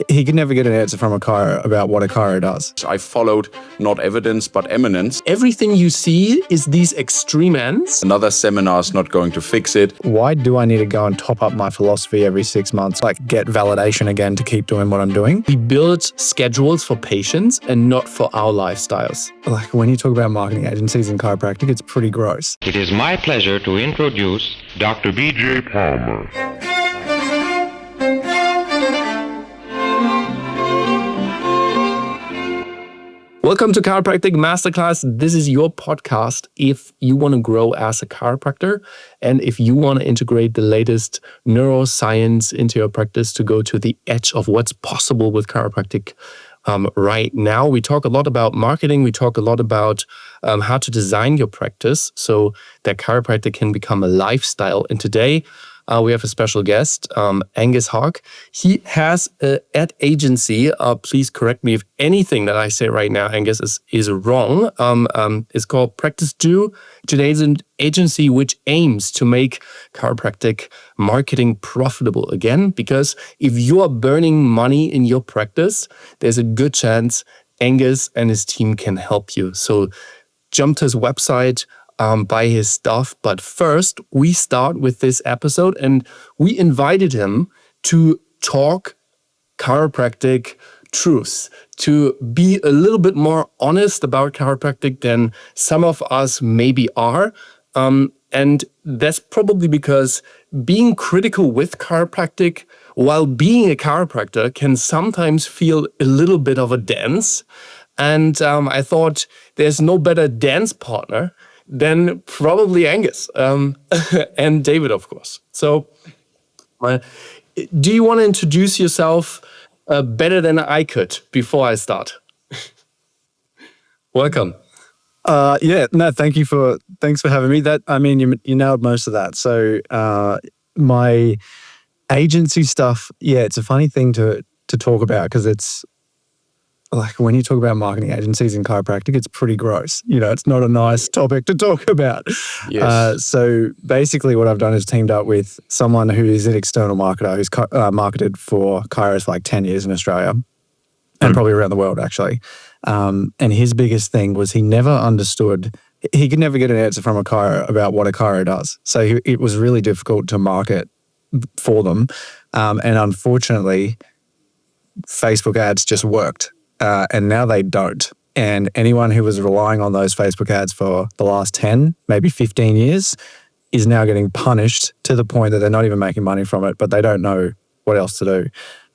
He could never get an answer from a chiro about what a chiro does. I followed not evidence, but eminence. Everything you see is these extreme ends. Another seminar is not going to fix it. Why do I need to go and top up my philosophy every 6 months, like get validation again to keep doing what I'm doing? We build schedules for patients and not for our lifestyles. Like when you talk about marketing agencies in chiropractic, it's pretty gross. It is my pleasure to introduce Dr. B.J. Palmer. Welcome to Chiropractic Masterclass. This is your podcast if you want to grow as a chiropractor and if you want to integrate the latest neuroscience into your practice to go to the edge of what's possible with chiropractic right now. We talk a lot about marketing. We talk a lot about how to design your practice so that chiropractic can become a lifestyle. And today, we have a special guest, Angus Haack. He has an ad agency. Please correct me if anything that I say right now, Angus, is wrong. It's called Practice Do. Today's an agency which aims to make chiropractic marketing profitable again. Because if you are burning money in your practice, there's a good chance Angus and his team can help you. So jump to his website, buy his stuff. But first, we start with this episode and we invited him to talk chiropractic truths, to be a little bit more honest about chiropractic than some of us maybe are. And that's probably because being critical with chiropractic while being a chiropractor can sometimes feel a little bit of a dance. And I thought there's no better dance partner than probably Angus and David, of course. So do you want to introduce yourself better than I could before I start? Welcome. Thanks for having me. You nailed most of that. So my agency stuff, it's a funny thing to talk about because it's like when you talk about marketing agencies in chiropractic, it's pretty gross. It's not a nice topic to talk about. Yes. So basically what I've done is teamed up with someone who is an external marketer who's marketed for chiros for like 10 years in Australia and probably around the world actually. And his biggest thing was he never understood, he could never get an answer from a chiro about what a chiro does. So it was really difficult to market for them. And unfortunately, Facebook ads just worked. And now they don't. And anyone who was relying on those Facebook ads for the last 10, maybe 15 years is now getting punished to the point that they're not even making money from it, but they don't know what else to do.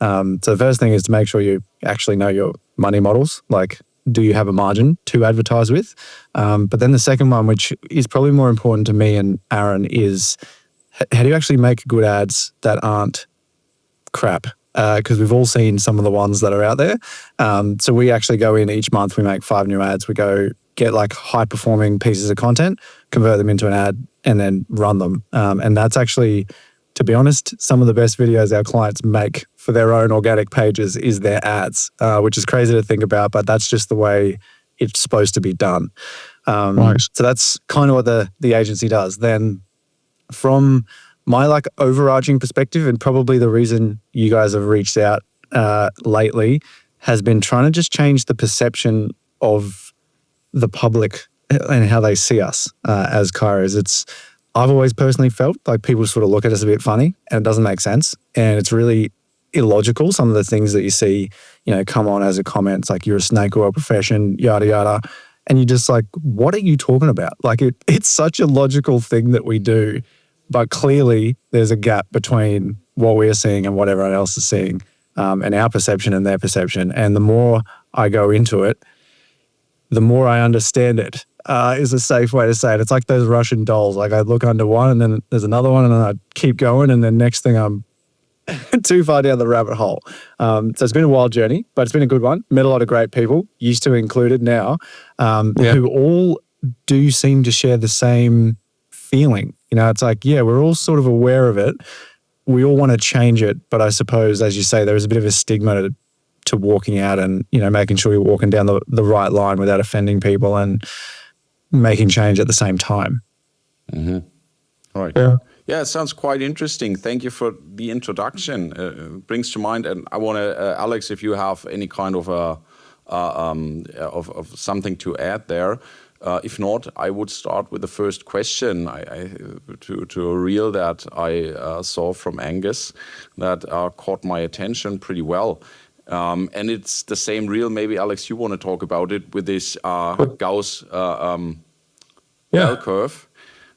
So the first thing is to make sure you actually know your money models. Like, do you have a margin to advertise with? But then the second one, which is probably more important to me and Aaron, is how do you actually make good ads that aren't crap? Because we've all seen some of the ones that are out there. So we actually go in each month, we make 5 new ads. We go get like high performing pieces of content, convert them into an ad and then run them. And that's actually, to be honest, some of the best videos our clients make for their own organic pages is their ads, which is crazy to think about, but that's just the way it's supposed to be done. Right. So that's kind of what the agency does. Then from my overarching perspective, and probably the reason you guys have reached out lately, has been trying to just change the perception of the public and how they see us as chiros. I've always personally felt like people sort of look at us a bit funny and it doesn't make sense. And it's really illogical. Some of the things that you see, come on as a comment, it's like you're a snake oil profession, yada, yada. And you're just like, what are you talking about? Like it's such a logical thing that we do. But clearly, there's a gap between what we're seeing and what everyone else is seeing, and our perception and their perception. And the more I go into it, the more I understand it, is a safe way to say it. It's like those Russian dolls. Like I look under one and then there's another one and then I keep going and then next thing I'm too far down the rabbit hole. So it's been a wild journey, but it's been a good one. Met a lot of great people, used to included now, who all do seem to share the same feeling. It's like, we're all sort of aware of it. We all want to change it. But I suppose, as you say, there is a bit of a stigma to walking out and, making sure you're walking down the right line without offending people and making change at the same time. Mm-hmm. Right. Yeah. Yeah, it sounds quite interesting. Thank you for the introduction. Brings to mind, and I want to, Alex, if you have any kind of of something to add there. If not, I would start with the first question to a reel that I saw from Angus that caught my attention pretty well. And it's the same reel. Maybe, Alex, you want to talk about it with this Gauss bell curve.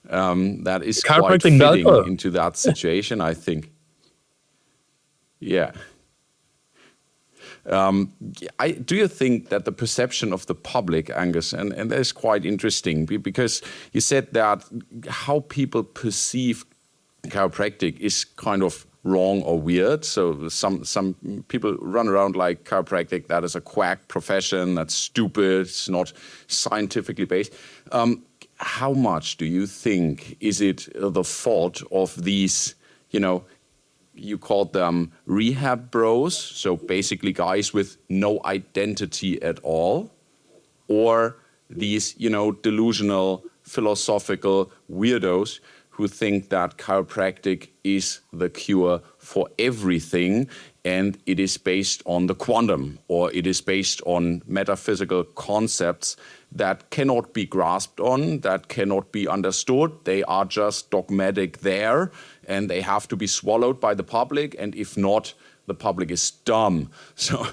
That is quite fitting into that situation, I think. Yeah. Do you think that the perception of the public, Angus, and that is quite interesting because you said that how people perceive chiropractic is kind of wrong or weird. So some people run around like chiropractic, that is a quack profession, that's stupid, it's not scientifically based. How much do you think is it the fault of these, you called them rehab bros, so basically guys with no identity at all, or these, delusional, philosophical weirdos who think that chiropractic is the cure for everything and it is based on the quantum or it is based on metaphysical concepts that cannot be grasped on, that cannot be understood. They are just dogmatic there and they have to be swallowed by the public. And if not, the public is dumb. So,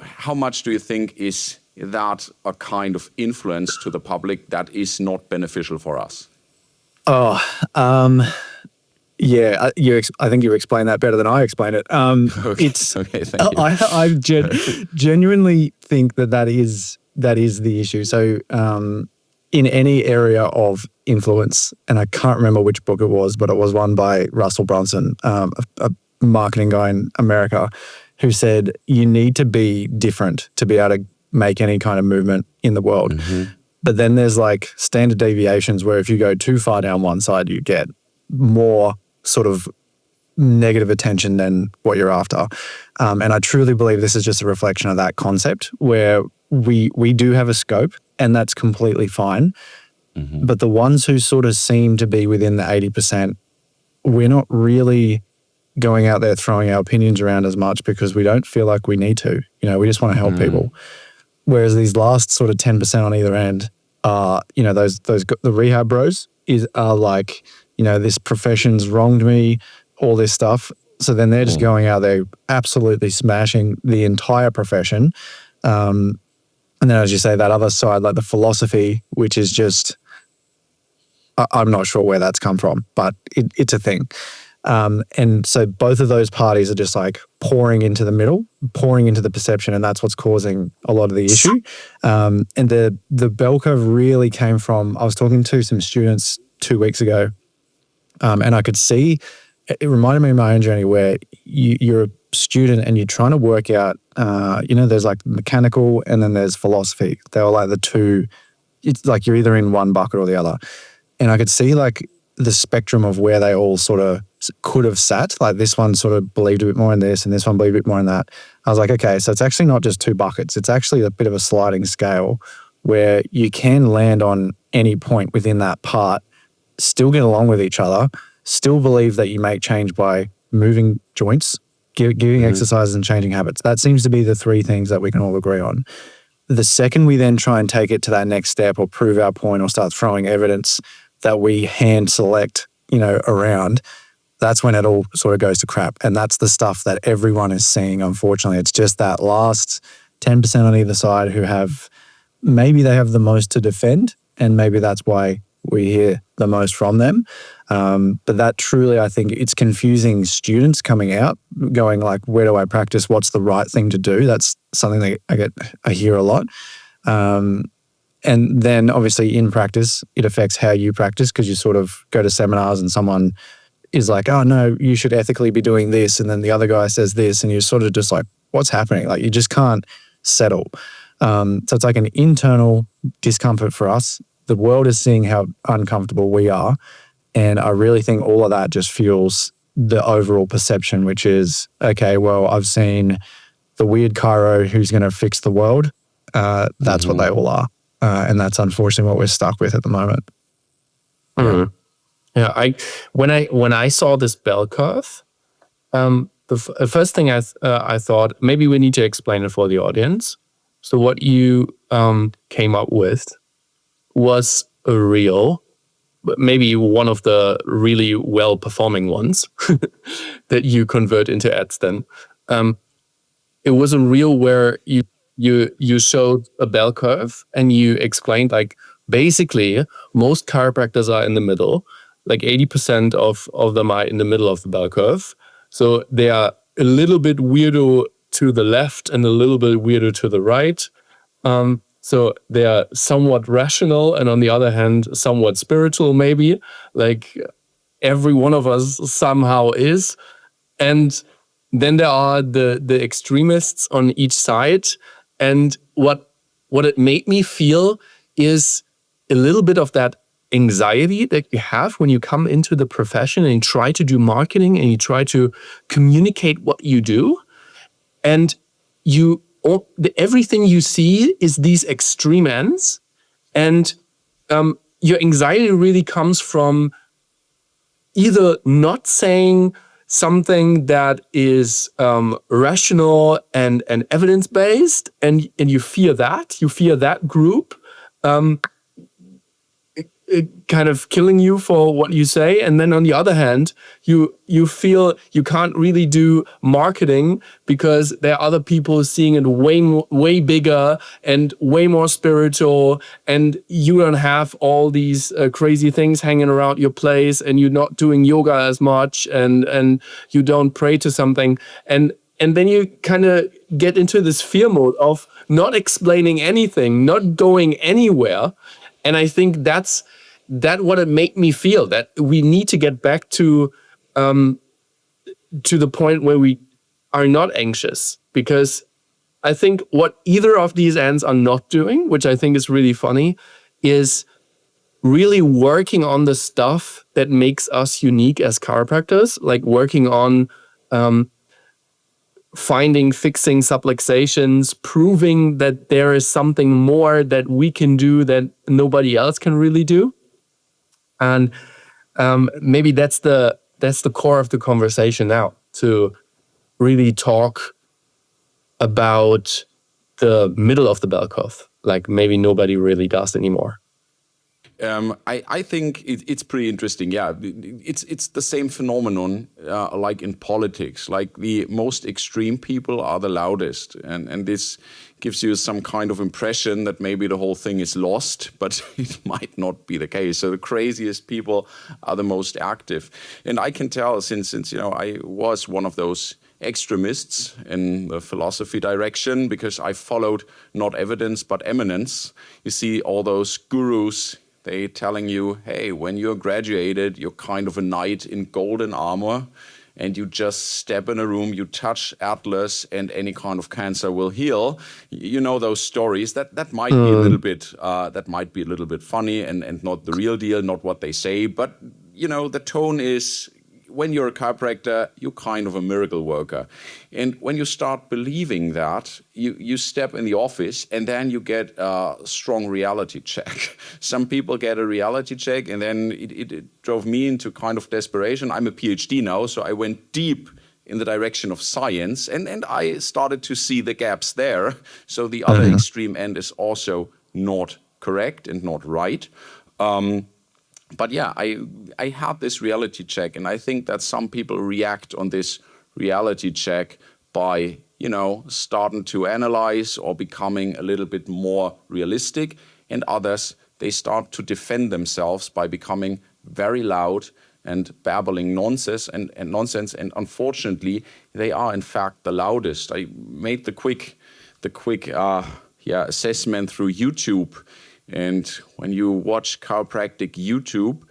how much do you think is that a kind of influence to the public that is not beneficial for us? Yeah, I think you explained that better than I explained it. Okay, thank you. I genuinely think that is the issue. So in any area of influence, and I can't remember which book it was, but it was one by Russell Brunson, a marketing guy in America, who said you need to be different to be able to make any kind of movement in the world. Mm-hmm. But then there's like standard deviations where if you go too far down one side, you get more sort of negative attention than what you're after. And I truly believe this is just a reflection of that concept where we do have a scope and that's completely fine. Mm-hmm. But the ones who sort of seem to be within the 80%, we're not really going out there throwing our opinions around as much because we don't feel like we need to. We just want to help people. Whereas these last sort of 10% on either end are, the rehab bros are like, this profession's wronged me, all this stuff. So then they're just going out there absolutely smashing the entire profession. And then as you say, that other side, like the philosophy, which is just, I'm not sure where that's come from, but it's a thing. And so both of those parties are just like pouring into the middle, pouring into the perception, and that's what's causing a lot of the issue. And the bell curve really came from, I was talking to some students 2 weeks ago, and I could see, it reminded me of my own journey where you're a student and you're trying to work out, there's like mechanical and then there's philosophy. They were like the two, it's like you're either in one bucket or the other. And I could see like the spectrum of where they all sort of could have sat. Like this one sort of believed a bit more in this and this one believed a bit more in that. I was like, okay, so it's actually not just two buckets. It's actually a bit of a sliding scale where you can land on any point within that part, still get along with each other, still believe that you make change by moving joints, giving exercises and changing habits. That seems to be the three things that we can all agree on. The second we then try and take it to that next step or prove our point or start throwing evidence that we hand select, around, that's when it all sort of goes to crap. And that's the stuff that everyone is seeing, unfortunately. It's just that last 10% on either side who maybe they have the most to defend, and maybe that's why we hear the most from them. But that truly, I think it's confusing students coming out, going like, where do I practice? What's the right thing to do? That's something that I hear a lot. And then obviously in practice, it affects how you practice because you sort of go to seminars and someone is like, oh no, you should ethically be doing this. And then the other guy says this and you're sort of just like, what's happening? Like you just can't settle. So it's like an internal discomfort for us. The world is seeing how uncomfortable we are. And I really think all of that just fuels the overall perception, which is, okay, well, I've seen the weird chiro who's going to fix the world. That's what they all are. And that's unfortunately what we're stuck with at the moment. Mm-hmm. Yeah, when I saw this bell curve, the first thing I thought, maybe we need to explain it for the audience. So what you came up with was a reel, but maybe one of the really well performing ones that you convert into ads. Then it was a reel where you showed a bell curve and you explained like basically most chiropractors are in the middle, like 80% of them are in the middle of the bell curve. So they are a little bit weirdo to the left and a little bit weirdo to the right. So they are somewhat rational and on the other hand, somewhat spiritual, maybe. Like every one of us somehow is. And then there are the extremists on each side. And what it made me feel is a little bit of that anxiety that you have when you come into the profession and you try to do marketing and you try to communicate what you do. And everything you see is these extreme ends. And your anxiety really comes from either not saying something that is rational and evidence-based, and you fear that group kind of killing you for what you say. And then on the other hand, you feel you can't really do marketing because there are other people seeing it way bigger and way more spiritual, and you don't have all these crazy things hanging around your place, and you're not doing yoga as much, and you don't pray to something, and then you kind of get into this fear mode of not explaining anything, not going anywhere. And I think that's what it made me feel, that we need to get back to the point where we are not anxious. Because I think what either of these ends are not doing, which I think is really funny, is really working on the stuff that makes us unique as chiropractors, like working on fixing subluxations, proving that there is something more that we can do that nobody else can really do. And maybe that's the core of the conversation now, to really talk about the middle of the bell curve, like maybe nobody really does anymore. I think it's pretty interesting. Yeah, it's the same phenomenon like in politics. Like the most extreme people are the loudest, and this gives you some kind of impression that maybe the whole thing is lost, but it might not be the case. So the craziest people are the most active, and I can tell since I was one of those extremists in the philosophy direction, because I followed not evidence but eminence. You see all those gurus. They telling you, hey, when you're graduated, you're kind of a knight in golden armor, and you just step in a room, you touch Atlas, and any kind of cancer will heal. You know those stories. That might be a little bit funny and not the real deal, not what they say. But the tone is, when you're a chiropractor, you're kind of a miracle worker. And when you start believing that, you step in the office and then you get a strong reality check. Some people get a reality check, and then it drove me into kind of desperation. I'm a PhD now, so I went deep in the direction of science, and I started to see the gaps there. So the other extreme end is also not correct and not right. But yeah, I had this reality check, and I think that some people react on this reality check by, starting to analyze or becoming a little bit more realistic, and others, they start to defend themselves by becoming very loud and babbling nonsense, and unfortunately, they are in fact the loudest. I made the quick assessment through YouTube. And when you watch chiropractic YouTube,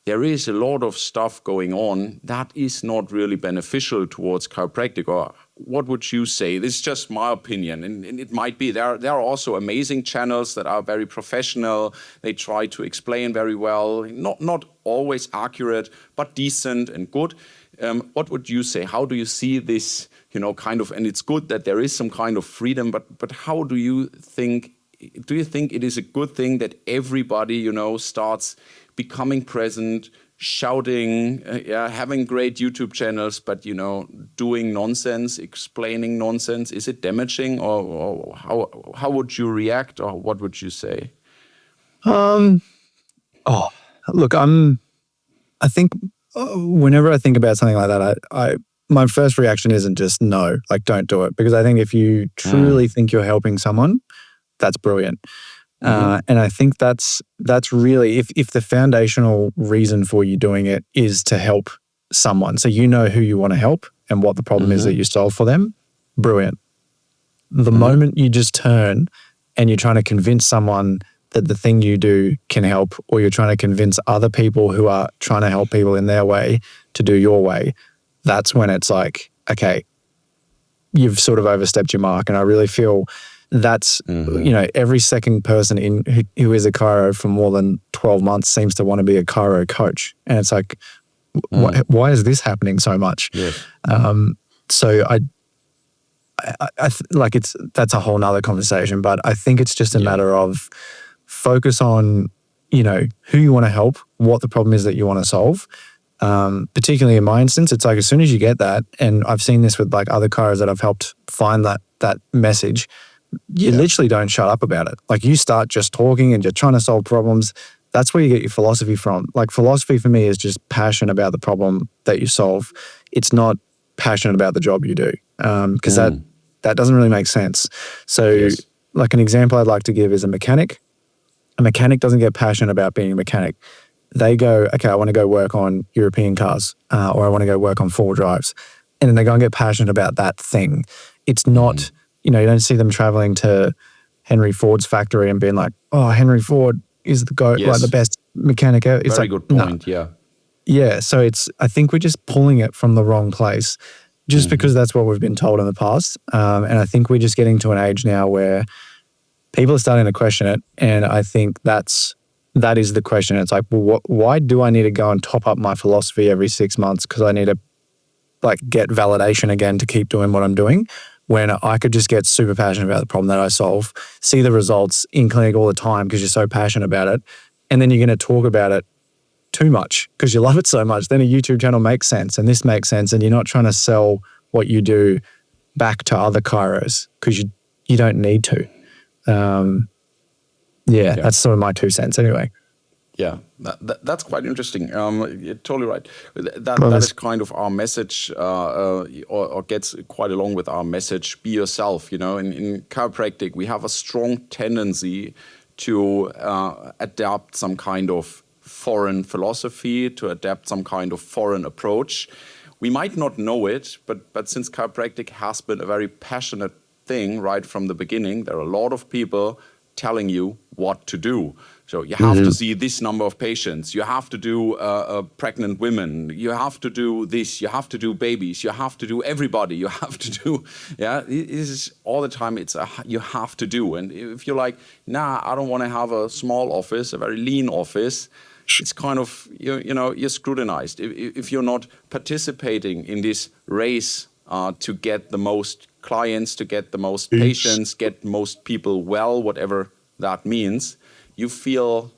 there is a lot of stuff going on that is not really beneficial towards chiropractic. Or what would you say? This is just my opinion, and it might be. There are also amazing channels that are very professional. They try to explain very well, not always accurate, but decent and good. What would you say? How do you see this? Kind of, and it's good that there is some kind of freedom, but how do you think? Do you think it is a good thing that everybody, starts becoming present, shouting, having great YouTube channels, but doing nonsense, explaining nonsense? Is it damaging, or how would you react, or what would you say? Look, I think whenever I think about something like that, my first reaction isn't just no, like don't do it, because I think if you truly think you're helping someone, that's brilliant. And I think that's really, if the foundational reason for you doing it is to help someone, so you know who you want to help and what the problem is that you solve for them, brilliant. The moment you just turn and you're trying to convince someone that the thing you do can help, or you're trying to convince other people who are trying to help people in their way to do your way, that's when it's like, okay, you've sort of overstepped your mark. And I really feel that's, every second person who is a chiro for more than 12 months seems to want to be a chiro coach. And it's like, why is this happening so much? Yes. So I like that's a whole nother conversation, but I think it's just a matter of focus on, who you want to help, what the problem is that you want to solve. Particularly in my instance, it's like as soon as you get that, and I've seen this with like other chiros that I've helped find that message, you literally don't shut up about it. Like you start just talking and you're trying to solve problems. That's where you get your philosophy from. Like philosophy for me is just passion about the problem that you solve. It's not passionate about the job you do, because that doesn't really make sense. So like an example I'd like to give is a mechanic. A mechanic doesn't get passionate about being a mechanic. They go, okay, I want to go work on European cars, or I want to go work on 4 drives. And then they go and get passionate about that thing. It's not, you don't see them traveling to Henry Ford's factory and being like, oh, Henry Ford is the like the best mechanic ever. It's Very like, good point, Yeah, so I think we're just pulling it from the wrong place just because that's what we've been told in the past. And I think we're just getting to an age now where people are starting to question it. And I think that is the question. It's like, well, why do I need to go and top up my philosophy every 6 months because I need to like get validation again to keep doing what I'm doing, when I could just get super passionate about the problem that I solve, see the results in clinic all the time because you're so passionate about it, and then you're going to talk about it too much because you love it so much, then a YouTube channel makes sense and this makes sense, and you're not trying to sell what you do back to other chiros because you don't need to. That's sort of my 2 cents anyway. Yeah, that's quite interesting. You're totally right. That is kind of our message, or gets quite along with our message, be yourself. In chiropractic, we have a strong tendency to adapt some kind of foreign philosophy, to adapt some kind of foreign approach. We might not know it, but since chiropractic has been a very passionate thing right from the beginning, there are a lot of people telling you what to do. So you have to see this number of patients. You have to do pregnant women. You have to do this. You have to do babies. You have to do everybody. You have to do, this is all the time. You have to do. And if you're like, nah, I don't want to have a small office, a very lean office, it's kind of, you're scrutinized. If you're not participating in this race to get the most clients, to get the most patients, get most people well, whatever that means, you feel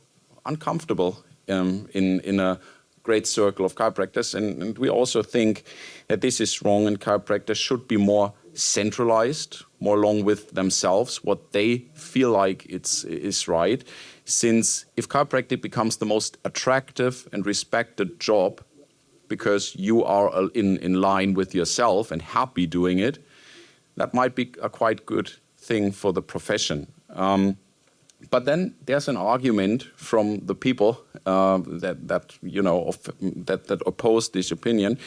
uncomfortable in a great circle of chiropractors. And we also think that this is wrong, and chiropractors should be more centralized, more along with themselves, what they feel like is right. Since if chiropractic becomes the most attractive and respected job because you are in line with yourself and happy doing it, that might be a quite good thing for the profession. But then there's an argument from the people that oppose this opinion.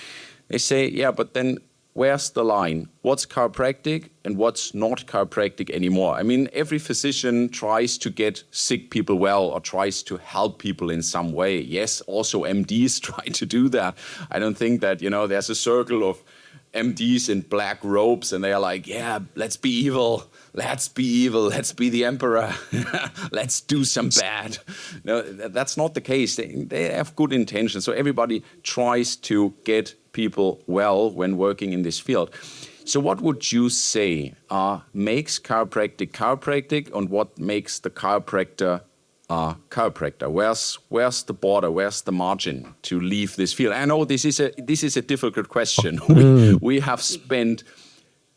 They say, yeah, but then where's the line? What's chiropractic and what's not chiropractic anymore? I mean, every physician tries to get sick people well or tries to help people in some way. Yes, also MDs try to do that. I don't think that, there's a circle of MDs in black robes and they are like, yeah, let's be evil. Let's be evil. Let's be the emperor. Let's do some bad. No, that's not the case. They have good intentions. So everybody tries to get people well when working in this field. So what would you say makes chiropractic chiropractic, and what makes the chiropractor chiropractor? Where's the border? Where's the margin to leave this field? I know this is a difficult question. We have spent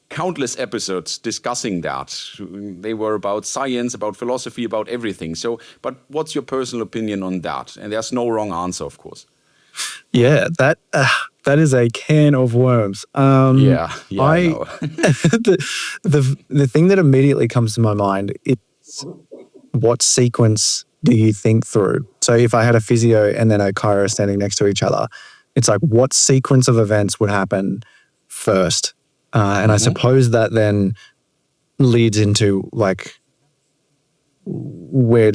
countless episodes discussing that. They were about science, about philosophy, about everything. So, but what's your personal opinion on that? And there's no wrong answer, of course. Yeah, that is a can of worms. I know. the thing that immediately comes to my mind is, what sequence do you think through? So if I had a physio and then a chiro standing next to each other, it's like, what sequence of events would happen first? And I suppose that then leads into like, where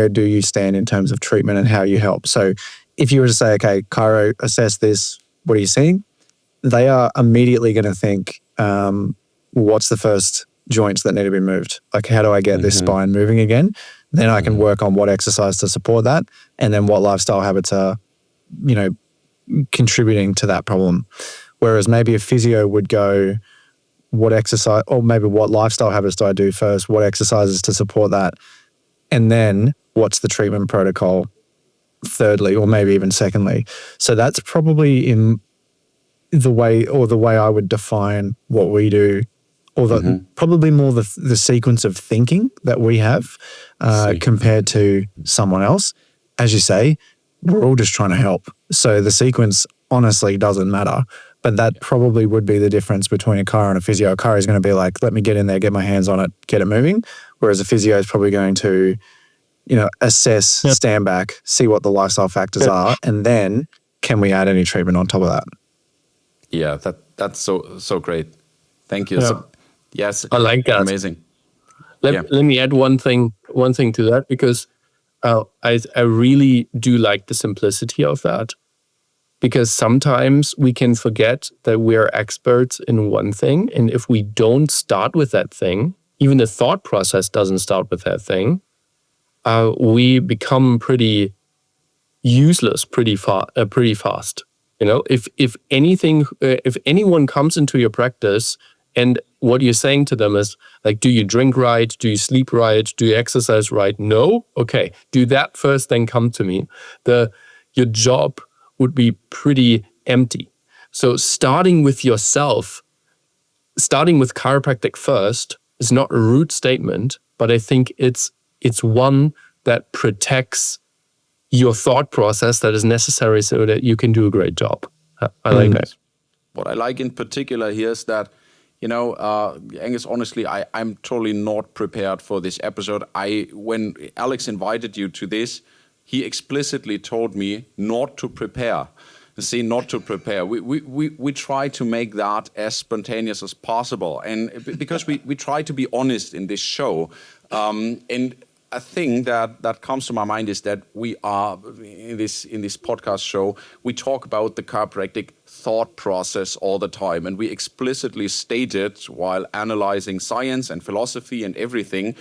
do you stand in terms of treatment and how you help? So if you were to say, okay, chiro, assess this, what are you seeing? They are immediately going to think, what's the first joints that need to be moved? Like, how do I get this spine moving again? Then I can work on what exercise to support that, and then what lifestyle habits are, contributing to that problem. Whereas maybe a physio would go, what exercise, or maybe what lifestyle habits do I do first? What exercises to support that? And then what's the treatment protocol thirdly, or maybe even secondly? So that's probably in the way I would define what we do, or probably more the sequence of thinking that we have compared to someone else. As you say, we're all just trying to help. So the sequence honestly doesn't matter. But that probably would be the difference between a chiro and a physio. A chiro is going to be like, let me get in there, get my hands on it, get it moving. Whereas a physio is probably going to, assess, stand back, see what the lifestyle factors are, and then can we add any treatment on top of that? Yeah, that's so great. Thank you. Yeah. So, yes, I like that. Amazing. Let me add one thing to that, because I really do like the simplicity of that. Because sometimes we can forget that we're experts in one thing. And if we don't start with that thing, even the thought process doesn't start with that thing, we become pretty useless pretty fast. If anyone comes into your practice and what you're saying to them is like, do you drink right? Do you sleep right? Do you exercise right? No? Okay, do that first, then come to me. Your job would be pretty empty. So starting with yourself, starting with chiropractic first is not a rude statement, but I think it's one that protects your thought process that is necessary so that you can do a great job. I like that. What I like in particular here is that, Angus, honestly, I'm totally not prepared for this episode. When Alex invited you to this, he explicitly told me not to prepare. Not to prepare. We try to make that as spontaneous as possible, and because we try to be honest in this show. And a thing that comes to my mind is that we are in this podcast show, we talk about the chiropractic thought process all the time, and we explicitly stated while analyzing science and philosophy and everything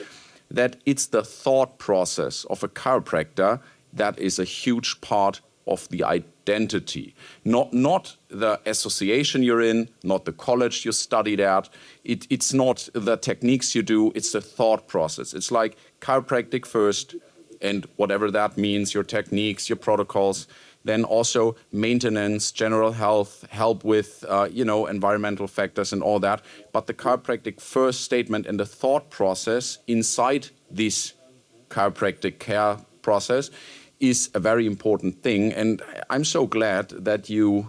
that it's the thought process of a chiropractor that is a huge part of the identity, not the association you're in, not the college you studied at. It's not the techniques you do, it's the thought process. It's like chiropractic first, and whatever that means, your techniques, your protocols, then also maintenance, general health, help with environmental factors and all that. But the chiropractic first statement and the thought process inside this chiropractic care process is a very important thing, and I'm so glad that you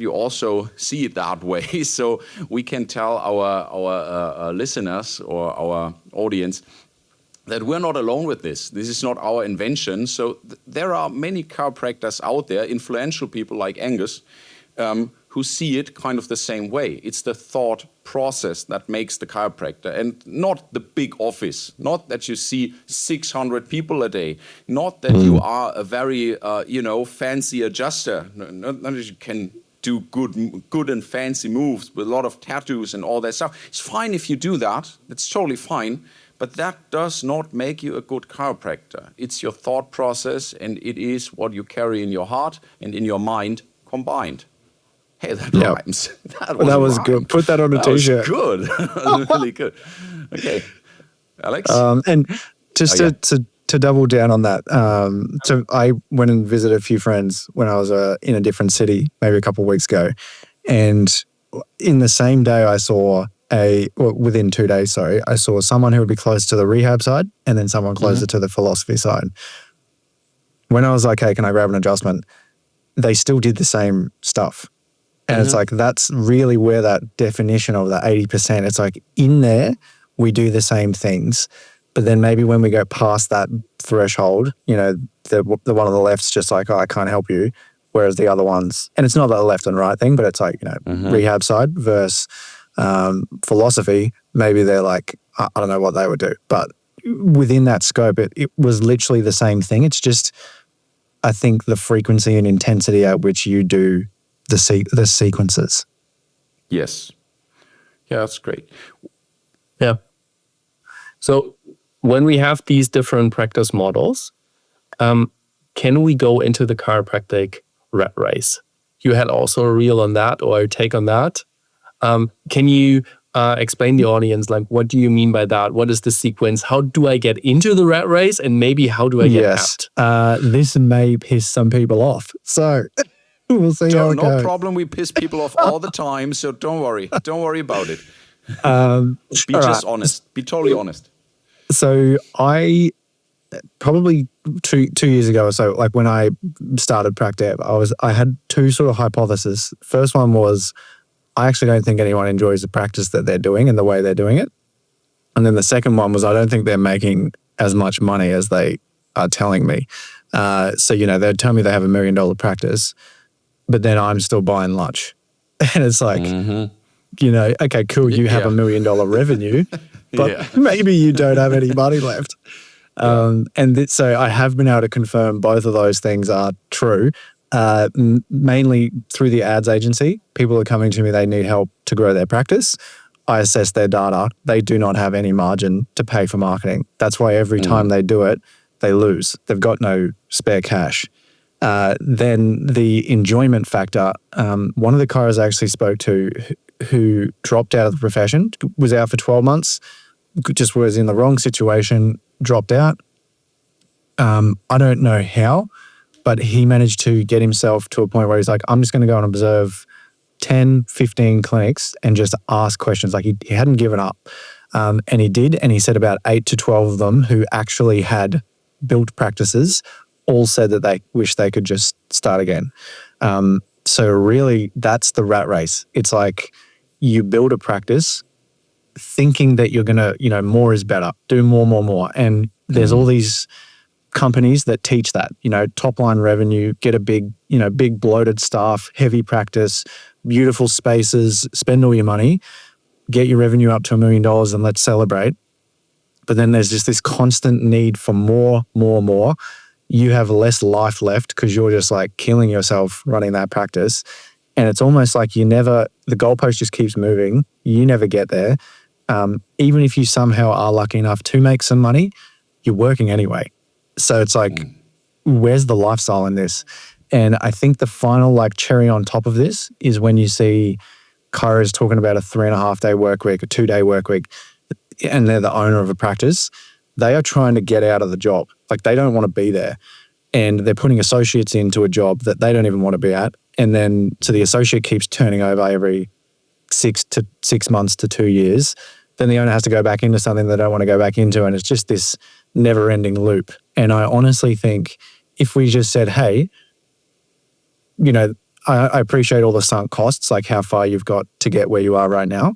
also see it that way, so we can tell our listeners or our audience that we're not alone with this. This is not our invention. So there are many chiropractors out there, influential people like Angus, who see it kind of the same way. It's the thought process that makes the chiropractor, and not the big office. Not that you see 600 people a day. Not that you are a very fancy adjuster. Not that you can do good and fancy moves with a lot of tattoos and all that stuff. It's fine if you do that. That's totally fine. But that does not make you a good chiropractor. It's your thought process, and it is what you carry in your heart and in your mind combined. Hey, that rhymes. That was good. Put that on a t-shirt. That was good. That was really good. Okay, Alex? And just to to double down on that, so I went and visited a few friends when I was in a different city, maybe a couple of weeks ago. And in the same day, I saw within 2 days, sorry, I saw someone who would be close to the rehab side and then someone closer to the philosophy side. When I was like, hey, can I grab an adjustment? They still did the same stuff. And it's like, that's really where that definition of that 80%, it's like in there, we do the same things. But then maybe when we go past that threshold, you know, the one on the left's just like, oh, I can't help you. Whereas the other ones, and it's not the left and right thing, but it's like, you know, rehab side versus philosophy, maybe they're like, I don't know what they would do. But within that scope, it was literally the same thing. It's just, I think, the frequency and intensity at which you do the sequences. Yes. Yeah, that's great. Yeah. So when we have these different practice models, can we go into the chiropractic rat race? You had also a reel on that or a take on that. Can you explain the audience, like, what do you mean by that? What is the sequence? How do I get into the rat race? And maybe how do I get out? This may piss some people off. So we'll see how it goes. No problem. We piss people off all the time. So don't worry. Don't worry about it. Be just honest. Be totally honest. So I probably two years ago or so, like when I started PracDev, I had two sort of hypotheses. First one was, I actually don't think anyone enjoys the practice that they're doing and the way they're doing it. And then the second one was, I don't think they're making as much money as they are telling me. So, you know, they'd tell me they have $1 million practice, but then I'm still buying lunch. And it's like, you know, okay, cool, you have $1 million revenue, but maybe you don't have any money left. So I have been able to confirm both of those things are true. Mainly through the ads agency. People are coming to me, they need help to grow their practice. I assess their data. They do not have any margin to pay for marketing. That's why every time they do it, they lose. They've got no spare cash. Then the enjoyment factor, one of the chiros I actually spoke to who dropped out of the profession, was out for 12 months, just was in the wrong situation, dropped out. I don't know how, but he managed to get himself to a point where he's like, I'm just going to go and observe 10, 15 clinics and just ask questions. Like he hadn't given up. And he did. And he said about 8 to 12 of them who actually had built practices all said that they wish they could just start again. So really, that's the rat race. It's like you build a practice thinking that you're going to, you know, more is better, do more. And there's all these companies that teach that, you know, top line revenue, get a big bloated staff, heavy practice, beautiful spaces, spend all your money, get your revenue up to $1 million and let's celebrate. But then there's just this constant need for more. You have less life left because you're just like killing yourself running that practice. And it's almost like the goalpost just keeps moving. You never get there. Even if you somehow are lucky enough to make some money, you're working anyway. So it's like, where's the lifestyle in this? And I think the final like cherry on top of this is when you see chiros talking about a 3.5-day work week, a 2-day work week, and they're the owner of a practice. They are trying to get out of the job. Like they don't want to be there. And they're putting associates into a job that they don't even want to be at. And then so the associate keeps turning over every 6 months to 2 years. Then the owner has to go back into something they don't want to go back into. And it's just this never-ending loop. And I honestly think if we just said, hey, you know, I appreciate all the sunk costs, like how far you've got to get where you are right now.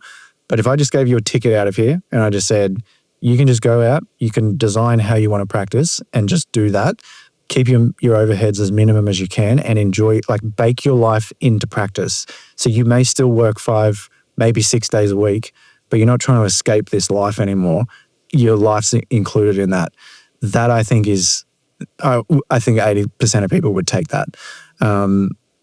But if I just gave you a ticket out of here and I just said, you can just go out, you can design how you want to practice and just do that. Keep your overheads as minimum as you can and enjoy, like bake your life into practice. So you may still work 5, maybe 6 days a week, but you're not trying to escape this life anymore. Your life's included in that. That I think is, I think 80% of people would take that.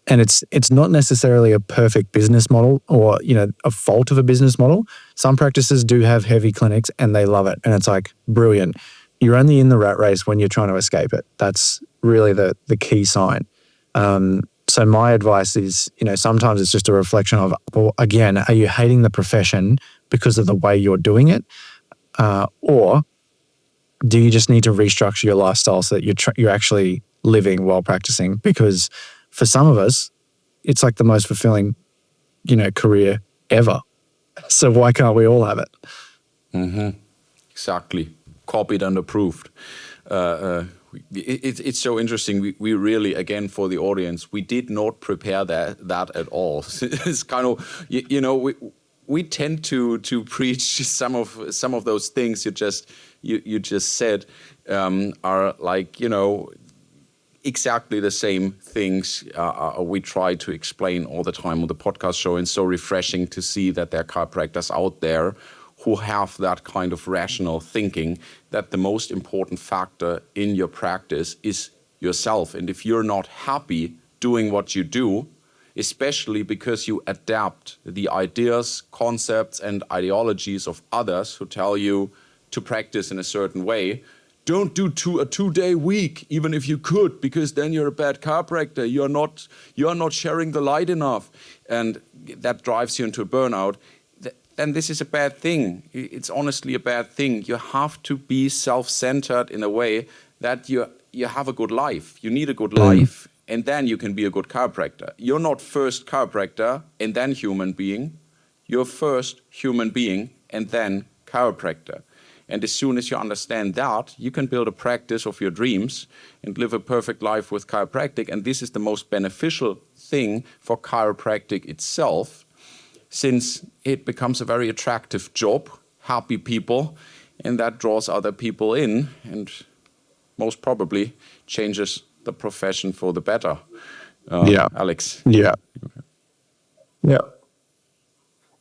And it's not necessarily a perfect business model or, you know, a fault of a business model. Some practices do have heavy clinics and they love it. And it's like, brilliant. You're only in the rat race when you're trying to escape it. That's really the key sign. So my advice is, you know, sometimes it's just a reflection of, well, again, are you hating the profession because of the way you're doing it? Or do you just need to restructure your lifestyle so that you're actually living while practicing? Because for some of us, it's like the most fulfilling, career ever. So why can't we all have it? Mm-hmm. Exactly. Copied and approved. It's so interesting. We really, again, for the audience, we did not prepare that at all. It's kind of, we tend to preach some of those things you just said are like, exactly the same things we try to explain all the time on the podcast show. And so refreshing to see that there are chiropractors out there who have that kind of rational thinking, that the most important factor in your practice is yourself. And if you're not happy doing what you do, especially because you adapt the ideas, concepts, and ideologies of others who tell you to practice in a certain way, don't do a 2-day week, even if you could, because then you're a bad chiropractor. You're not sharing the light enough, and that drives you into a burnout. Then this is a bad thing. It's honestly a bad thing. You have to be self-centered in a way that you have a good life. You need a good life, and then you can be a good chiropractor. You're not first chiropractor and then human being. You're first human being and then chiropractor. And as soon as you understand that, you can build a practice of your dreams and live a perfect life with chiropractic. And this is the most beneficial thing for chiropractic itself, since it becomes a very attractive job, happy people, and that draws other people in and most probably changes the profession for the better. Alex. Yeah.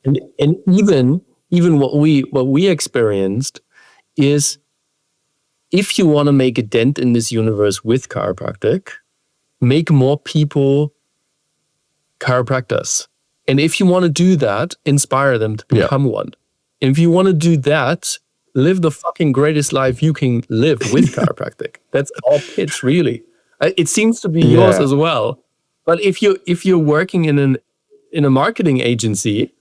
And even what we experienced is, if you want to make a dent in this universe with chiropractic, make more people chiropractors. And if you want to do that, inspire them to become one. And if you want to do that, live the fucking greatest life you can live with chiropractic. That's our pitch, really. It seems to be yours as well. But if you're working in a marketing agency,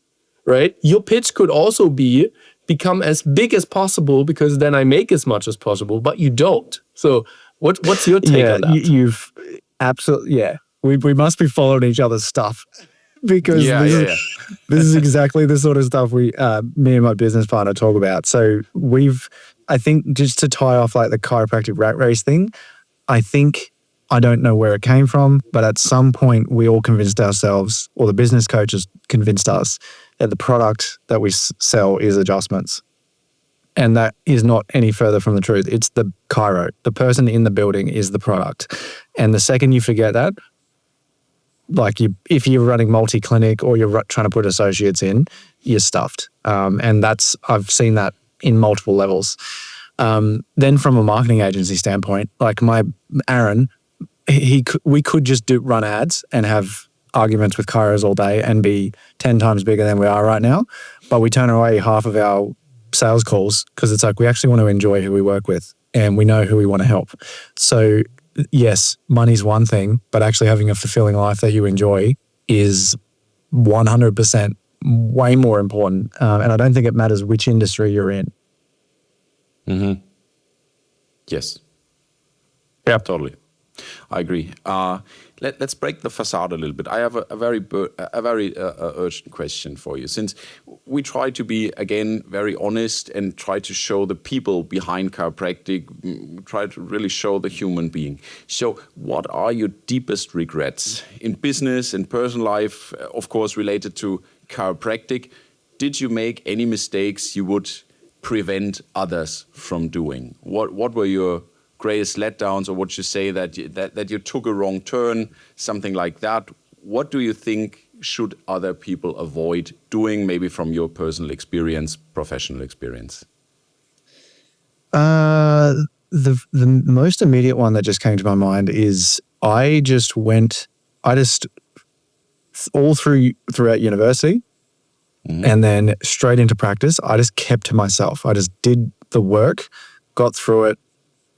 right, your pitch could also be become as big as possible, because then I make as much as possible. But you don't. So what's your take on that? You've absolutely We must be following each other's stuff. Because this is exactly the sort of stuff me and my business partner talk about. So I think just to tie off like the chiropractic rat race thing, I don't know where it came from, but at some point we all convinced ourselves, or the business coaches convinced us, that the product that we sell is adjustments. And that is not any further from the truth. It's the chiro. The person in the building is the product. And the second you forget that, like if you're running multi-clinic or you're trying to put associates in, you're stuffed. And I've seen that in multiple levels. Then from a marketing agency standpoint, like Aaron, we could just run ads and have arguments with chiros all day and be 10 times bigger than we are right now. But we turn away half of our sales calls because it's like we actually want to enjoy who we work with and we know who we want to help. So yes, money's one thing, but actually having a fulfilling life that you enjoy is 100% way more important. And I don't think it matters which industry you're in. Mm-hmm. Yes. Yeah, totally. I agree. Let's break the facade a little bit. I have a very urgent question for you. Since we try to be, again, very honest and try to show the people behind chiropractic, try to really show the human being. So what are your deepest regrets in business and personal life, of course, related to chiropractic? Did you make any mistakes you would prevent others from doing? What were your greatest letdowns, or what you say that you took a wrong turn, something like that? What do you think should other people avoid doing, maybe from your personal experience, professional experience? The most immediate one that just came to my mind is I just all throughout university and then straight into practice, I just kept to myself. I just did the work, got through it,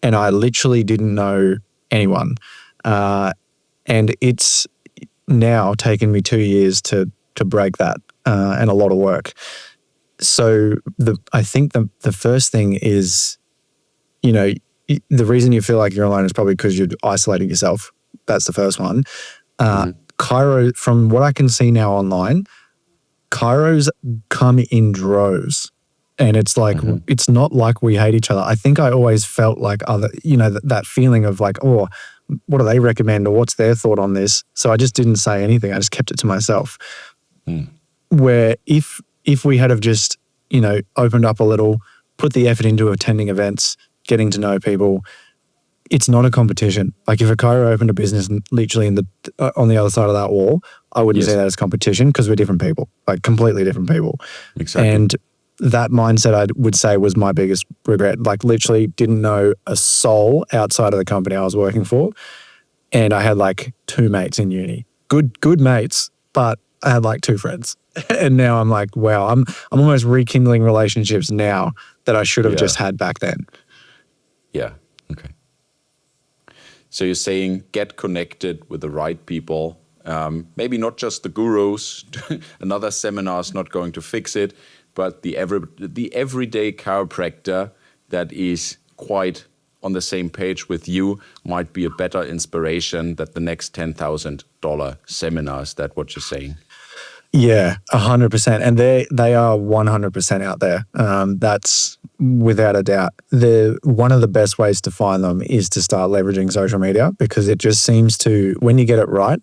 and I literally didn't know anyone. And it's now taken me 2 years to break that, and a lot of work. So I think the first thing is, the reason you feel like you're alone is probably because you're isolating yourself. That's the first one. Chiro, from what I can see now online, chiros come in droves. And it's like, it's not like we hate each other. I think I always felt like that feeling of like, oh, what do they recommend or what's their thought on this? So I just didn't say anything. I just kept it to myself. Where if we had have just, opened up a little, put the effort into attending events, getting to know people, it's not a competition. Like if a chiro opened a business literally on the other side of that wall, I wouldn't say that as competition because we're different people, like completely different people. Exactly. And that mindset I would say was my biggest regret. Like literally didn't know a soul outside of the company I was working for. And I had like 2 mates in uni. Good mates, but I had like 2 friends. And now I'm like, wow, I'm almost rekindling relationships now that I should have just had back then. Yeah. Okay. So you're saying get connected with the right people. Maybe not just the gurus. Another seminar is not going to fix it, but the everyday chiropractor that is quite on the same page with you might be a better inspiration than the next $10,000 seminar. Is that what you're saying? Yeah, 100%. And they are 100% out there. That's without a doubt. One of the best ways to find them is to start leveraging social media because it just seems to, when you get it right,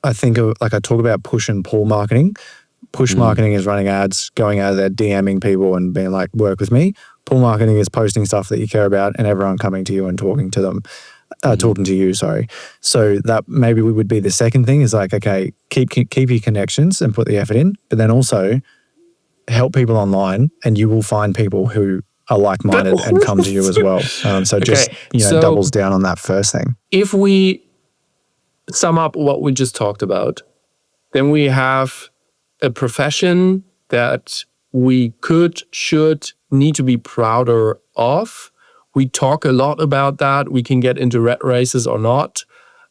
I think of, like I talk about push and pull marketing. Push marketing is running ads, going out there, DMing people and being like, work with me. Pull marketing is posting stuff that you care about and everyone coming to you and talking to them. Talking to you, sorry. So that maybe would be the second thing is like, okay, keep your connections and put the effort in, but then also help people online and you will find people who are like-minded and come to you as well. So just, doubles down on that first thing. If we sum up what we just talked about, then we have a profession that we should, need to be prouder of. We talk a lot about that. We can get into rat races or not.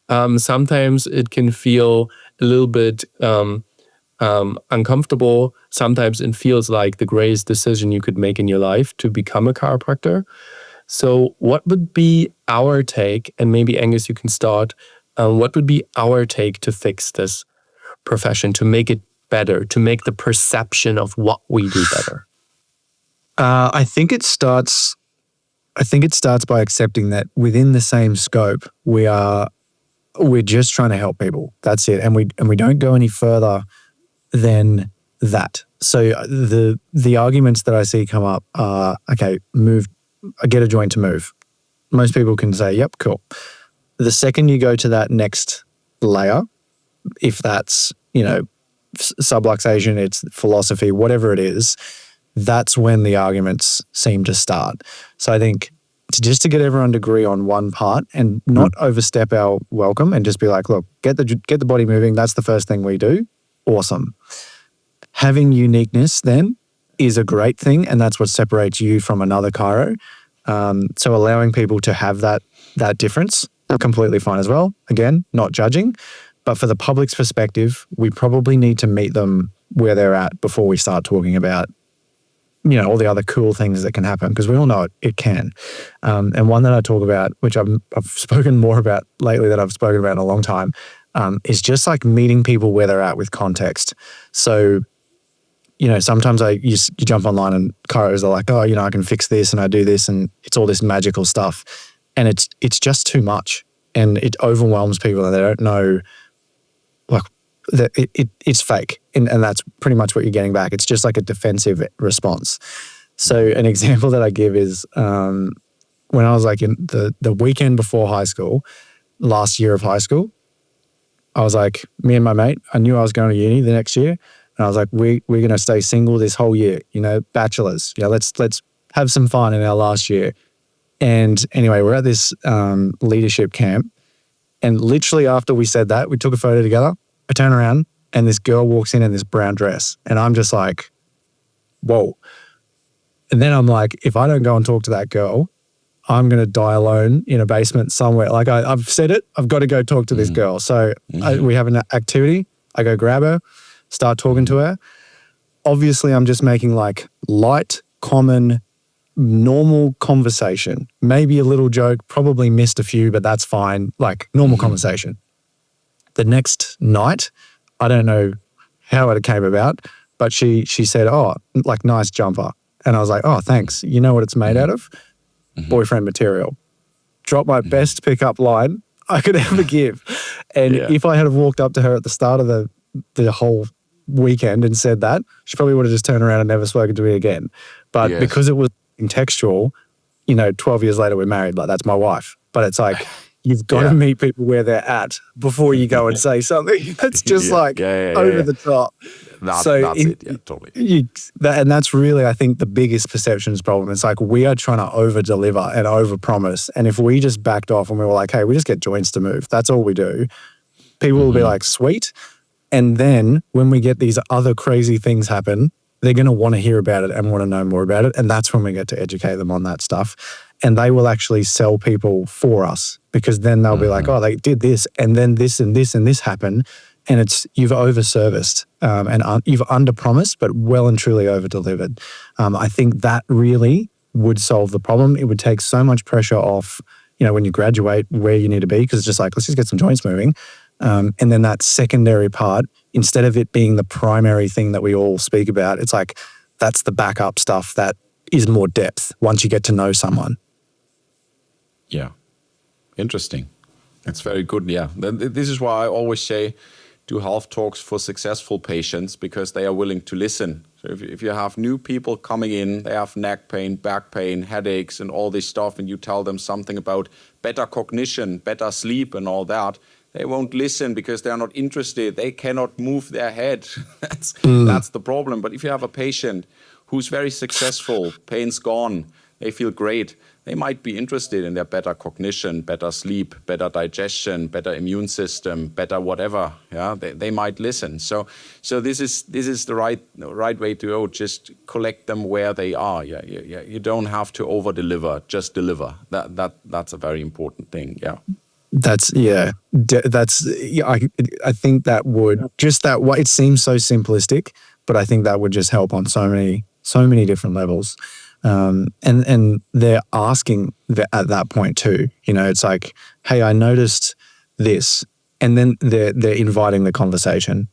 Sometimes it can feel a little bit uncomfortable. Sometimes it feels like the greatest decision you could make in your life to become a chiropractor. So what would be our take, and maybe Angus, you can start, what would be our take to fix this profession, to make it better, to make the perception of what we do better? I think it starts by accepting that within the same scope, we're just trying to help people. That's it. And we don't go any further than that. So the arguments that I see come up are, okay, get a joint to move. Most people can say, yep, cool. The second you go to that next layer, if that's, subluxation, it's philosophy, whatever it is, that's when the arguments seem to start. So I think just to get everyone to agree on one part and not overstep our welcome and just be like, look, get the body moving. That's the first thing we do. Awesome. Having uniqueness then is a great thing, and that's what separates you from another chiro. So allowing people to have that difference, completely fine as well. Again, not judging. But for the public's perspective, we probably need to meet them where they're at before we start talking about all the other cool things that can happen, because we all know it can. And one that I talk about, which I've spoken more about lately than I've spoken about in a long time, is just like meeting people where they're at with context. So, sometimes you jump online and chiros are like, oh, I can fix this and I do this and it's all this magical stuff. And it's just too much and it overwhelms people and they don't know, like, that it's fake. And that's pretty much what you're getting back. It's just like a defensive response. So an example that I give is when I was like in the weekend before high school, last year of high school, I was like, me and my mate, I knew I was going to uni the next year. And I was like, we're going to stay single this whole year, bachelors, let's have some fun in our last year. And anyway, we're at this leadership camp. And literally after we said that, we took a photo together. I turn around and this girl walks in this brown dress. And I'm just like, whoa. And then I'm like, if I don't go and talk to that girl, I'm going to die alone in a basement somewhere. Like I've said it, I've got to go talk to this girl. So we have an activity. I go grab her, start talking to her. Obviously, I'm just making like light, common, normal conversation, maybe a little joke, probably missed a few, but that's fine. Like normal conversation. The next night, I don't know how it came about, but she said, "Oh, like nice jumper." And I was like, "Oh, thanks. You know what it's made out of? Boyfriend material." Drop my best pickup line I could ever give. And if I had have walked up to her at the start of the whole weekend and said that, she probably would have just turned around and never spoken to me again. But because it was textual, 12 years later we're married. Like that's my wife. But it's like you've got to meet people where they're at before you go and say something that's just over the top. That's it. Yeah, totally. And that's really, I think, the biggest perceptions problem. It's like we are trying to over-deliver and over-promise. And if we just backed off and we were like, hey, we just get joints to move. That's all we do. People will be like, sweet. And then when we get these other crazy things happen, they're going to want to hear about it and want to know more about it. And that's when we get to educate them on that stuff. And they will actually sell people for us because then they'll be like, oh, they did this and then this and this and this happened. And you've over-serviced and you've under-promised, but well and truly over-delivered. I think that really would solve the problem. It would take so much pressure off, when you graduate where you need to be, because it's just like, let's just get some joints moving. And then that secondary part, instead of it being the primary thing that we all speak about, it's like that's the backup stuff that is more depth once you get to know someone. Yeah. Interesting. That's very good. Yeah. This is why I always say do health talks for successful patients because they are willing to listen. So if you have new people coming in, they have neck pain, back pain, headaches and all this stuff, and you tell them something about better cognition, better sleep and all that, they won't listen because they're not interested. They cannot move their head. That's the problem. But if you have a patient who's very successful, pain's gone, they feel great, they might be interested in their better cognition, better sleep, better digestion, better immune system, better whatever. Yeah, they might listen. So this is the right way to go. Just collect them where they are. Yeah. You don't have to over deliver. Just deliver. That's a very important thing. Yeah. I think that would it seems so simplistic, but I think that would just help on so many different levels. And they're asking at that point too, it's like, hey, I noticed this. And then they're inviting the conversation,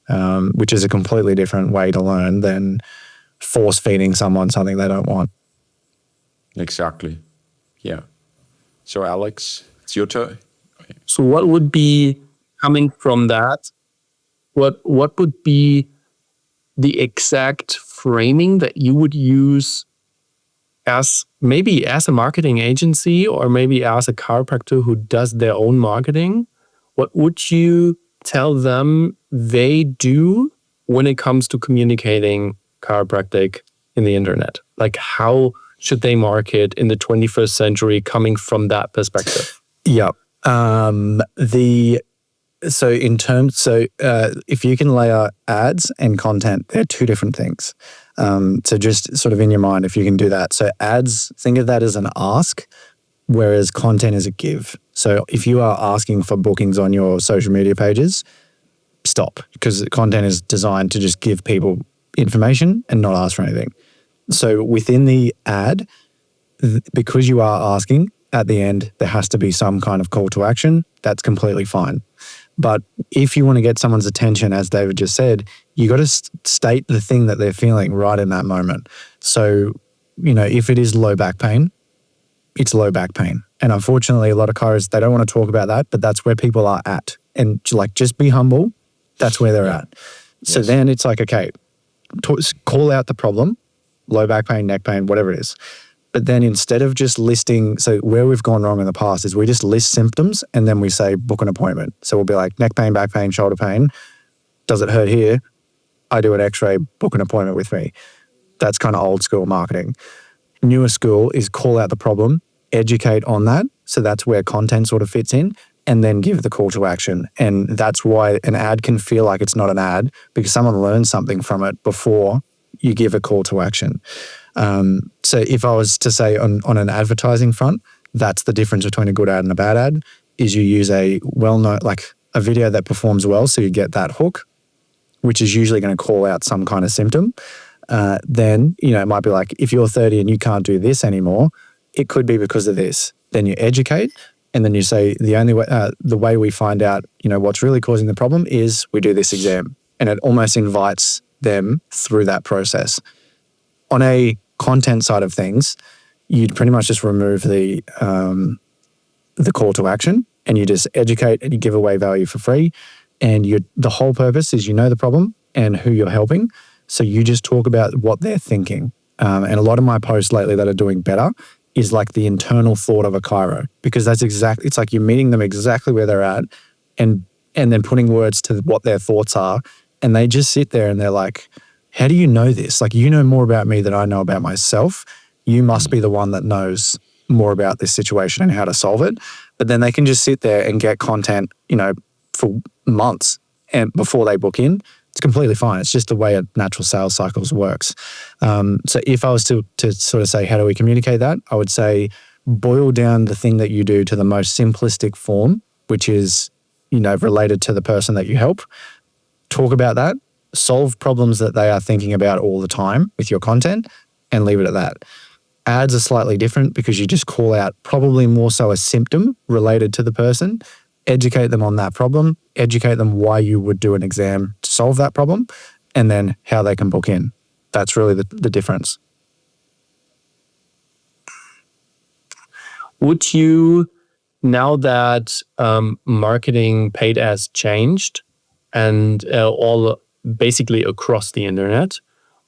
which is a completely different way to learn than force feeding someone something they don't want. Exactly. Yeah. So Alex, it's your turn. So what would be coming from that? What would be the exact framing that you would use as a marketing agency or maybe as a chiropractor who does their own marketing? What would you tell them they do when it comes to communicating chiropractic in the internet? Like how should they market in the 21st century coming from that perspective? Yeah. If you can layer ads and content, they're two different things. So just sort of in your mind, if you can do that. So ads, think of that as an ask, whereas content is a give. So if you are asking for bookings on your social media pages, stop, because content is designed to just give people information and not ask for anything. So within the ad, because you are asking, at the end, there has to be some kind of call to action. That's completely fine. But if you want to get someone's attention, as David just said, you got to state the thing that they're feeling right in that moment. So, if it is low back pain, it's low back pain. And unfortunately, a lot of chiros, they don't want to talk about that, but that's where people are at. And just be humble. That's where they're at. So then it's like, okay, call out the problem, low back pain, neck pain, whatever it is. But then instead of just listing, so where we've gone wrong in the past is we just list symptoms and then we say book an appointment. So we'll be like neck pain, back pain, shoulder pain. Does it hurt here? I do an x-ray, book an appointment with me. That's kind of old school marketing. Newer school is call out the problem, educate on that. So that's where content sort of fits in, and then give the call to action. And that's why an ad can feel like it's not an ad, because someone learns something from it before you give a call to action. So if I was to say on an advertising front, that's the difference between a good ad and a bad ad, is you use a well-known, like a video that performs well, so you get that hook, which is usually going to call out some kind of symptom. then, it might be like, if you're 30 and you can't do this anymore, it could be because of this. Then you educate, and then you say the way we find out, what's really causing the problem is we do this exam, and it almost invites them through that process. On a content side of things, you'd pretty much just remove the call to action, and you just educate and you give away value for free. And the whole purpose is the problem and who you're helping. So you just talk about what they're thinking. And a lot of my posts lately that are doing better is like the internal thought of a chiro, because it's like you're meeting them exactly where they're at, and then putting words to what their thoughts are. And they just sit there and they're like, how do you know this? Like, you know more about me than I know about myself. You must be the one that knows more about this situation and how to solve it. But then they can just sit there and get content, for months and before they book in. It's completely fine. It's just the way a natural sales cycles works. So if I was to sort of say, how do we communicate that? I would say, boil down the thing that you do to the most simplistic form, which is, related to the person that you help. Talk about that. Solve problems that they are thinking about all the time with your content, and leave it at that. Ads are slightly different because you just call out probably more so a symptom related to the person, educate them on that problem, educate them why you would do an exam to solve that problem, and then how they can book in. That's really the difference. Would you, now that marketing paid ads changed and all basically across the internet,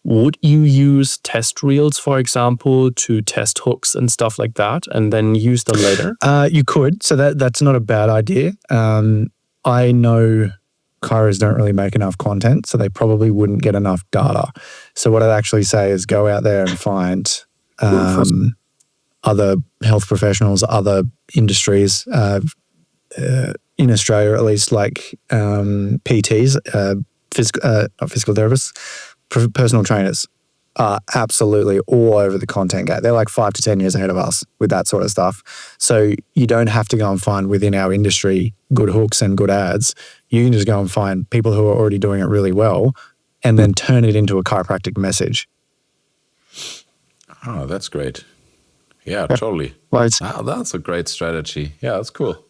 would you use test reels, for example, to test hooks and stuff like that, and then use them later? You could. So that's not a bad idea. I know chiros don't really make enough content, so they probably wouldn't get enough data. So what I'd actually say is go out there and find other health professionals, other industries, in Australia at least, like PTs, not physical therapists, personal trainers are absolutely all over the content game. They're like 5 to 10 years ahead of us with that sort of stuff. So you don't have to go and find within our industry good hooks and good ads. You can just go and find people who are already doing it really well and then turn it into a chiropractic message. Oh, that's great. Yeah, totally. Right. Wow, that's a great strategy. Yeah, that's cool.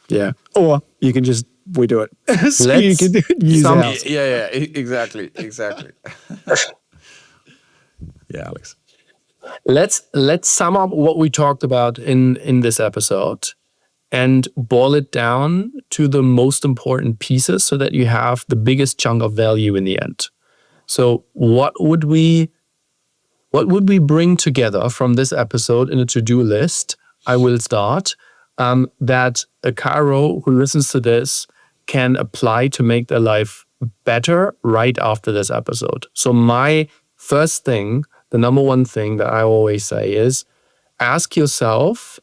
Yeah. Or you can just, we do it. So you can use ours. Yeah, exactly. Yeah, Alex. Let's sum up what we talked about in this episode and boil it down to the most important pieces so that you have the biggest chunk of value in the end. So what would we bring together from this episode in a to-do list? I will start that a chiro who listens to this can apply to make their life better right after this episode. So my first thing, the number one thing that I always say is, ask yourself,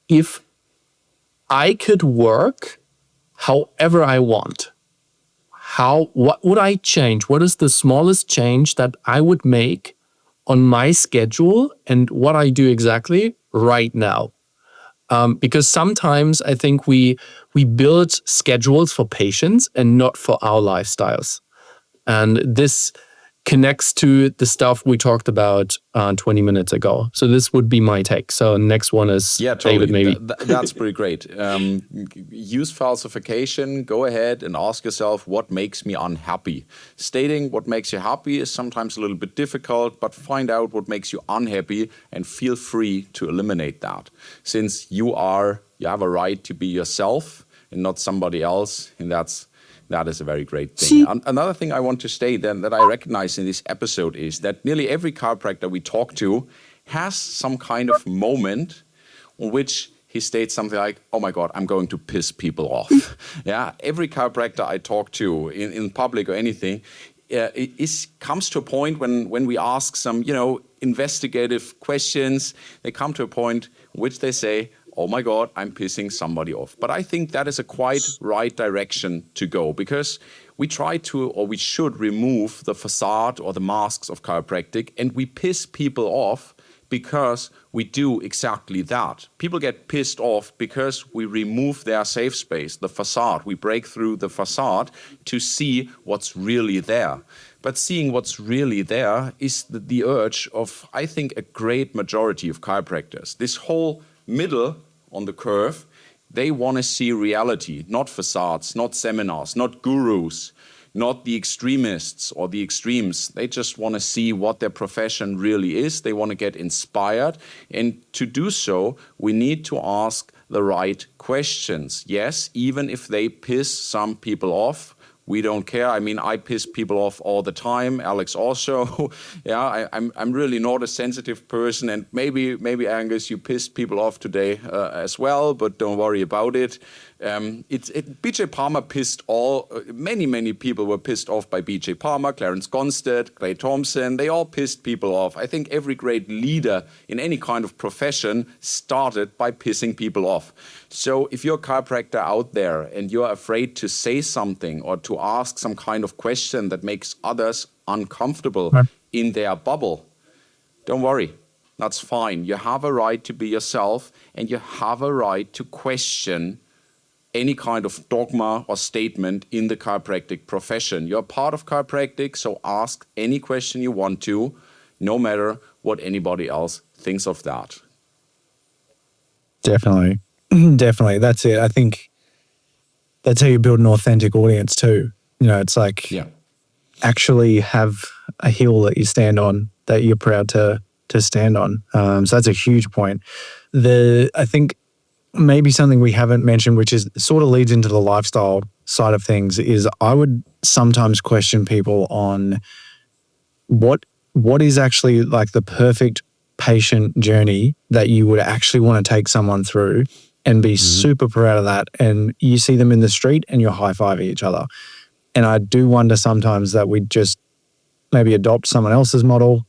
if I could work however I want, what would I change? What is the smallest change that I would make on my schedule and what I do exactly right now? Because sometimes I think we build schedules for patients and not for our lifestyles. And this connects to the stuff we talked about 20 minutes ago. So this would be my take. So next one is totally. David, maybe. That's pretty great. Use falsification. Go ahead and ask yourself, what makes me unhappy? Stating what makes you happy is sometimes a little bit difficult, but find out what makes you unhappy and feel free to eliminate that. Since you have a right to be yourself and not somebody else, and that is a very great thing. Another thing I want to state that I recognize in this episode is that nearly every chiropractor we talk to has some kind of moment on which he states something like, oh my God, I'm going to piss people off. Yeah, every chiropractor I talk to in public or anything, it comes to a point when we ask some, investigative questions, they come to a point in which they say, oh my God, I'm pissing somebody off. But I think that is a quite right direction to go, because we should remove the facade or the masks of chiropractic, and we piss people off because we do exactly that. People get pissed off because we remove their safe space, the facade. We break through the facade to see what's really there. But seeing what's really there is the urge of, I think, a great majority of chiropractors. This whole middle on the curve, they want to see reality, not facades, not seminars, not gurus, not the extremists or the extremes. They just want to see what their profession really is. They want to get inspired. And to do so, we need to ask the right questions. Yes, even if they piss some people off, we don't care. I mean, I piss people off all the time. Alex also. Yeah, I'm really not a sensitive person, and maybe Angus, you pissed people off today as well. But don't worry about it. BJ Palmer pissed many people were pissed off by BJ Palmer, Clarence Gonstead, Clay Thompson. They all pissed people off. I think every great leader in any kind of profession started by pissing people off. So if you're a chiropractor out there and you're afraid to say something or to ask some kind of question that makes others uncomfortable in their bubble, don't worry. That's fine. You have a right to be yourself, and you have a right to question any kind of dogma or statement in the chiropractic profession. You're part of chiropractic, so ask any question you want to, no matter what anybody else thinks of that. Definitely. Definitely. That's it. I think that's how you build an authentic audience too. You know, it's like actually have a hill that you stand on, that you're proud to stand on. So that's a huge point. I think maybe something we haven't mentioned, which is sort of leads into the lifestyle side of things, is I would sometimes question people on what is actually like the perfect patient journey that you would actually want to take someone through and be super proud of that. And you see them in the street and you're high-fiving each other. And I do wonder sometimes that we just maybe adopt someone else's model,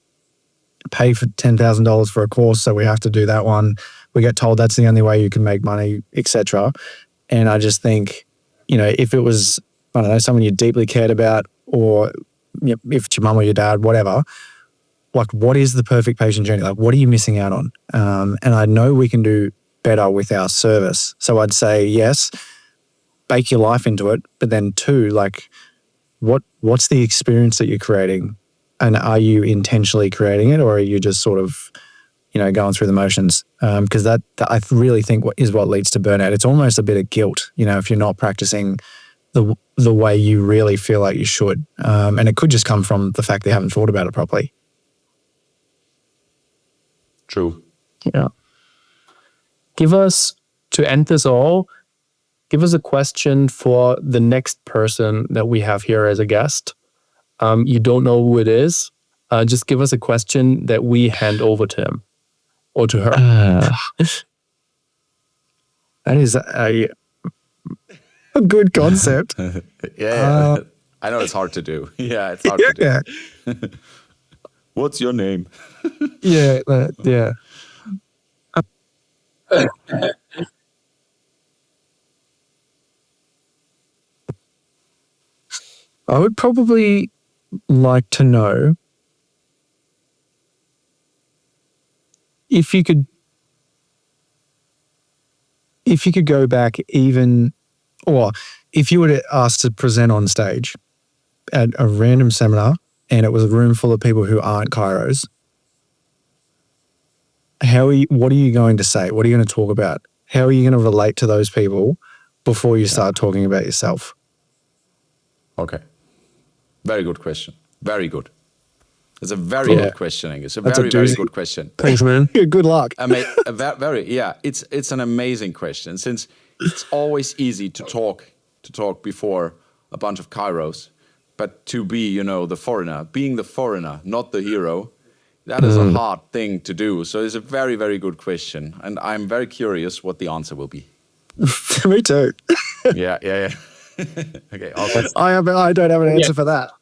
pay for $10,000 for a course, so we have to do that one. We get told that's the only way you can make money, etc. And I just think, you know, if it was, I don't know, someone you deeply cared about, or if it's your mum or your dad, whatever, like what is the perfect patient journey? Like what are you missing out on? And I know we can do better with our service. So I'd say, yes, bake your life into it. But then two, like what's the experience that you're creating? And are you intentionally creating it, or are you just sort of, you know, going through the motions? Because that I really think is what leads to burnout. It's almost a bit of guilt, you know, if you're not practicing the way you really feel like you should. And it could just come from the fact they haven't thought about it properly. True. Yeah. To end this all, give us a question for the next person that we have here as a guest. You don't know who it is. Just give us a question that we hand over to him or to her. That is a good concept. Yeah. I know it's hard to do. Yeah, it's hard to do. What's your name? Yeah. I would probably like to know if you could go back even, or if you were asked to present on stage at a random seminar and it was a room full of people who aren't chiros, what are you going to say? What are you going to talk about? How are you going to relate to those people before you start talking about yourself? Okay. Very good question. Very good. It's a very good question, Angus. That's very good question. Thanks, man. Good luck. It's an amazing question, since it's always easy to talk before a bunch of chiros, but to be, you know, being the foreigner, not the hero, that is a hard thing to do. So it's a very, very good question, and I'm very curious what the answer will be. Me too. Yeah. Okay, awesome. I don't have an answer for that.